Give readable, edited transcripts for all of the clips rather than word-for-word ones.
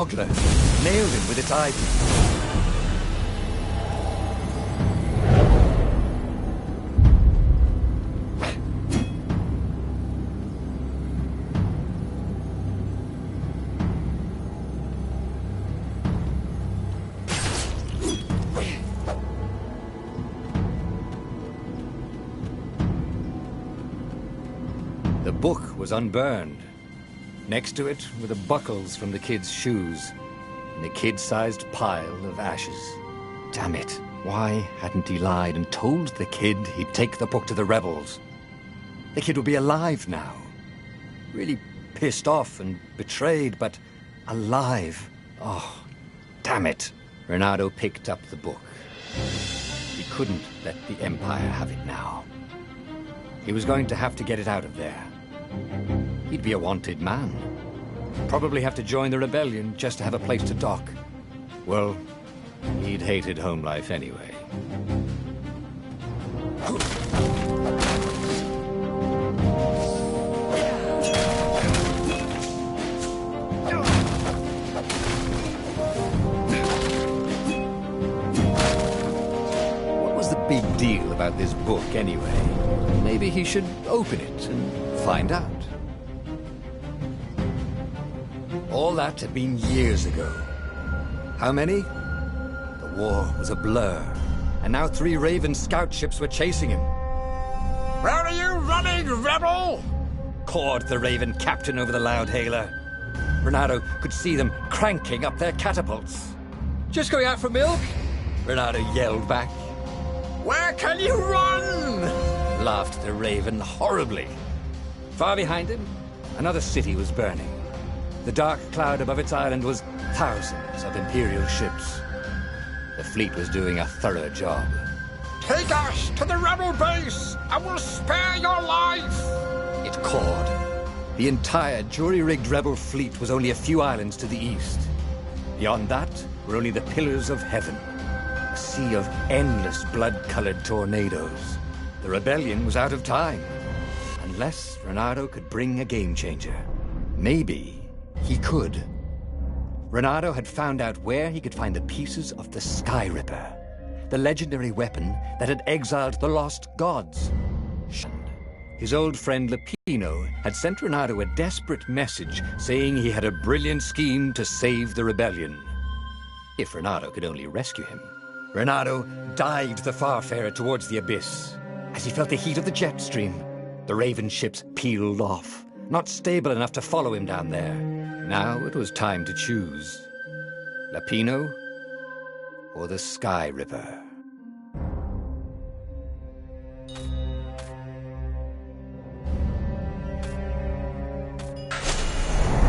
smuggler, nailed him with its eyepiece. The book was unburned. Next to it were the buckles from the kid's shoes and a kid-sized pile of ashes. Damn it. Why hadn't he lied and told the kid he'd take the book to the rebels? The kid would be alive now. Really pissed off and betrayed, but alive. Oh, damn it. Renato picked up the book. He couldn't let the Empire have it now. He was going to have to get it out of there. He'd be a wanted man. Probably have to join the rebellion just to have a place to dock. Well, he'd hated home life anyway. What was the big deal about this book anyway? Maybe he should open it and find out. All that had been years ago. How many? The war was a blur, and now 3 Raven scout ships were chasing him. "Where are you running, rebel?" cawed the Raven captain over the loudhailer. Renato could see them cranking up their catapults. "Just going out for milk?" Renato yelled back. "Where can you run?" laughed the Raven horribly. Far behind him, another city was burning. The dark cloud above its island was thousands of Imperial ships. The fleet was doing a thorough job. "Take us to the rebel base, and we'll spare your life!" it cawed. The entire jury-rigged rebel fleet was only a few islands to the east. Beyond that were only the pillars of heaven, a sea of endless blood-colored tornadoes. The rebellion was out of time, unless Renato could bring a game-changer. Maybe he could. Renato had found out where he could find the pieces of the Sky Ripper, the legendary weapon that had exiled the lost gods. His old friend Lapino had sent Renato a desperate message saying he had a brilliant scheme to save the rebellion. If Renato could only rescue him. Renato dived the Farfarer towards the abyss. As he felt the heat of the jet stream, the Raven ships peeled off, not stable enough to follow him down there. Now it was time to choose. Lapino or the Sky Ripper?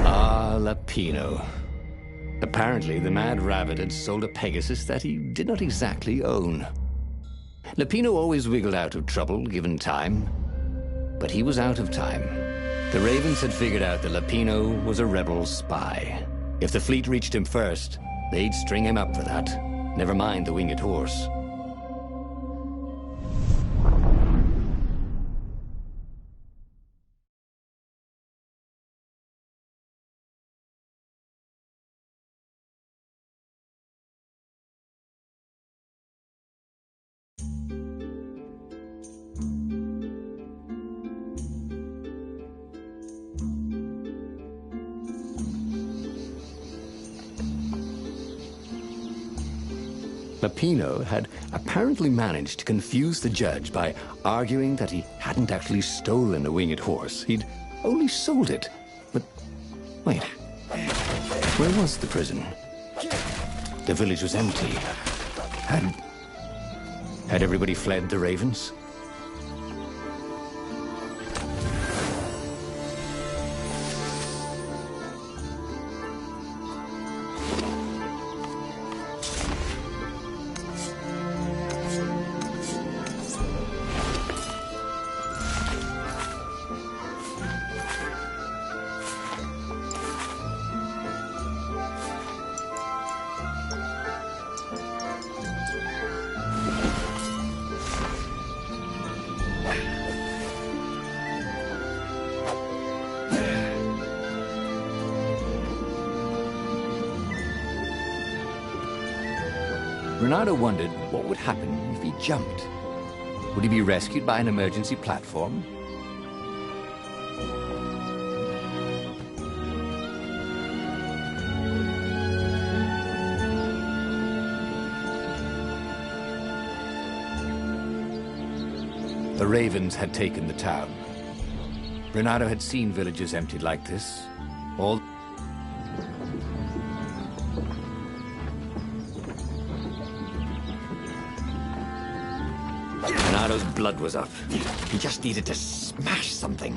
Ah, Lapino. Apparently, the Mad Rabbit had sold a Pegasus that he did not exactly own. Lapino always wiggled out of trouble, given time. But he was out of time. The Ravens had figured out that Lapino was a rebel spy. If the fleet reached him first, they'd string him up for that. Never mind the winged horse. Lapino had apparently managed to confuse the judge by arguing that he hadn't actually stolen the winged horse. He'd only sold it. But wait, where was the prison? The village was empty. Had everybody fled the Ravens? Renato wondered what would happen if he jumped. Would he be rescued by an emergency platform? The ravens had taken the town. Renato had seen villages emptied like this. All Renato's blood was up. He just needed to smash something.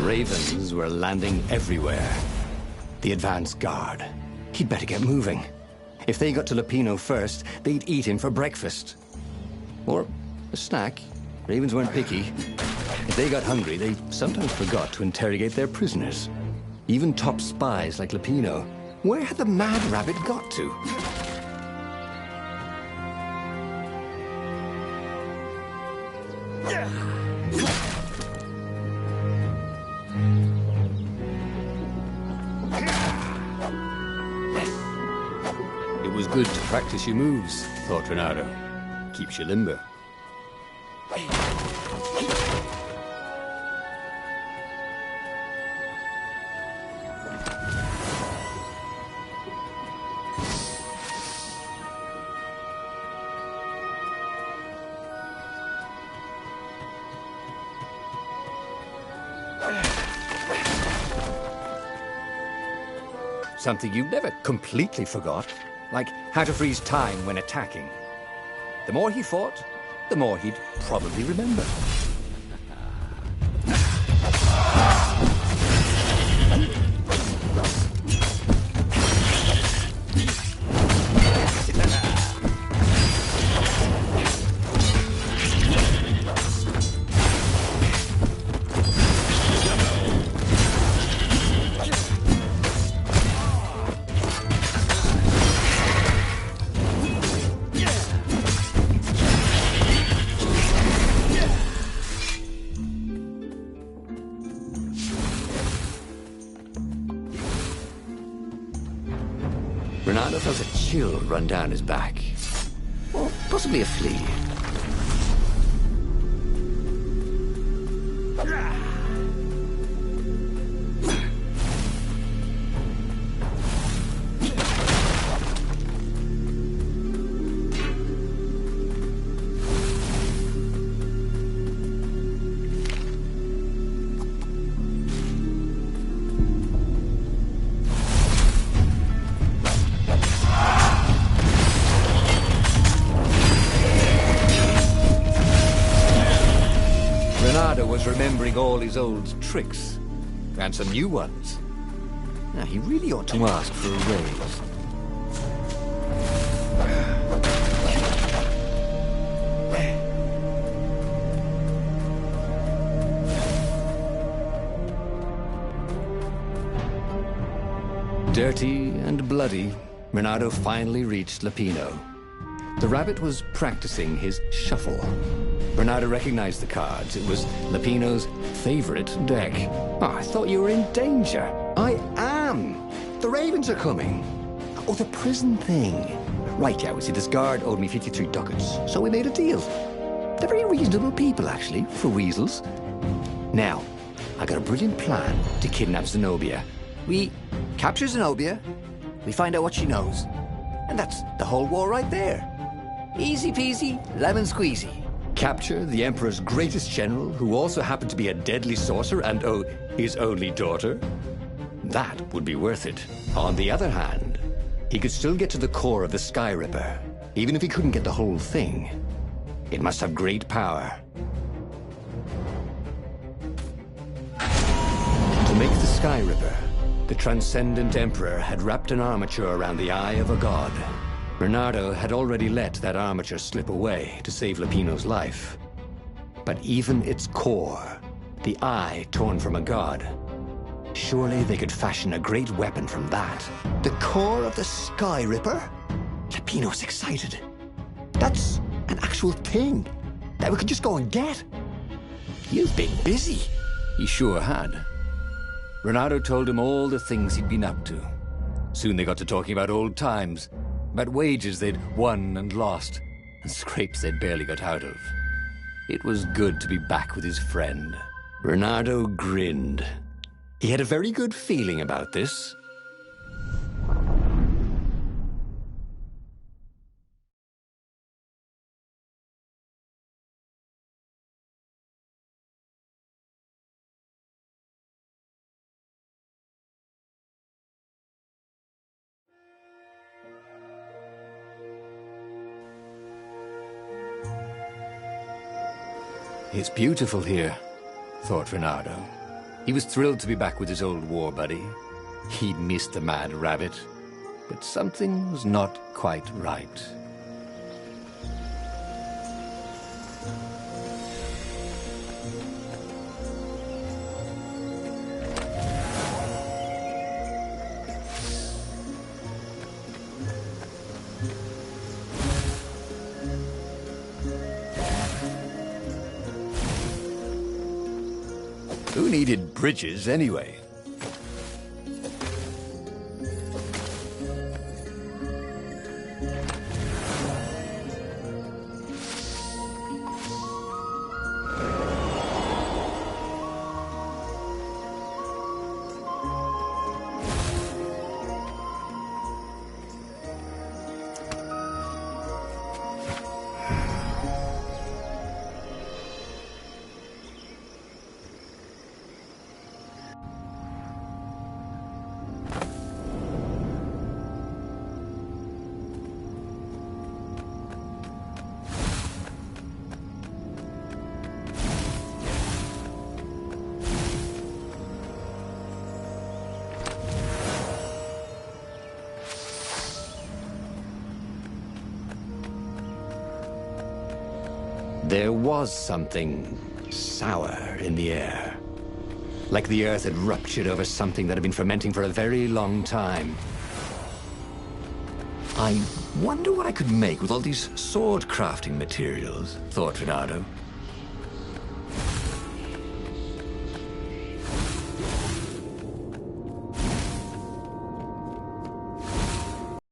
Ravens were landing everywhere. The advance guard. He'd better get moving. If they got to Lupino first, they'd eat him for breakfast. Or a snack. Ravens weren't picky. If they got hungry, they sometimes forgot to interrogate their prisoners. Even top spies like Lupino. Where had the mad rabbit got to? It was good to practice your moves, thought Renato. Keeps you limber. Something you never completely forgot, like how to freeze time when attacking. The more he fought, the more he'd probably remember. Renato felt a chill run down his back. Or possibly a flea. Renato was remembering all his old tricks, and some new ones. Now, he really ought to ask for a raise. Dirty and bloody, Renato finally reached Lupino. The rabbit was practicing his shuffle. Renato recognized the cards. It was Lupino's favorite deck. Oh, I thought you were in danger. I am. The ravens are coming. Oh, the prison thing. Right, yeah, we see this guard owed me 53 ducats, so we made a deal. They're very reasonable people, actually, for weasels. Now, I got a brilliant plan to kidnap Zenobia. We capture Zenobia, we find out what she knows, and that's the whole war right there. Easy peasy, lemon squeezy. Capture the Emperor's greatest general, who also happened to be a deadly sorcerer and, oh, his only daughter? That would be worth it. On the other hand, he could still get to the core of the Sky Ripper, even if he couldn't get the whole thing. It must have great power. To make the Sky Ripper, the Transcendent Emperor had wrapped an armature around the eye of a god. Bernardo had already let that armature slip away to save Lupino's life. But even its core, the eye torn from a god, surely they could fashion a great weapon from that. The core of the Sky Ripper? Lupino's excited. That's an actual thing that we could just go and get. You've been busy. He sure had. Bernardo told him all the things he'd been up to. Soon they got to talking about old times, about wages they'd won and lost, and scrapes they'd barely got out of. It was good to be back with his friend. Bernardo grinned. He had a very good feeling about this. It's beautiful here, thought Bernardo. He was thrilled to be back with his old war buddy. He'd missed the mad rabbit, but something was not quite right. Who needed bridges anyway? There was something sour in the air. Like the earth had ruptured over something that had been fermenting for a very long time. I wonder what I could make with all these sword crafting materials, thought Bernardo.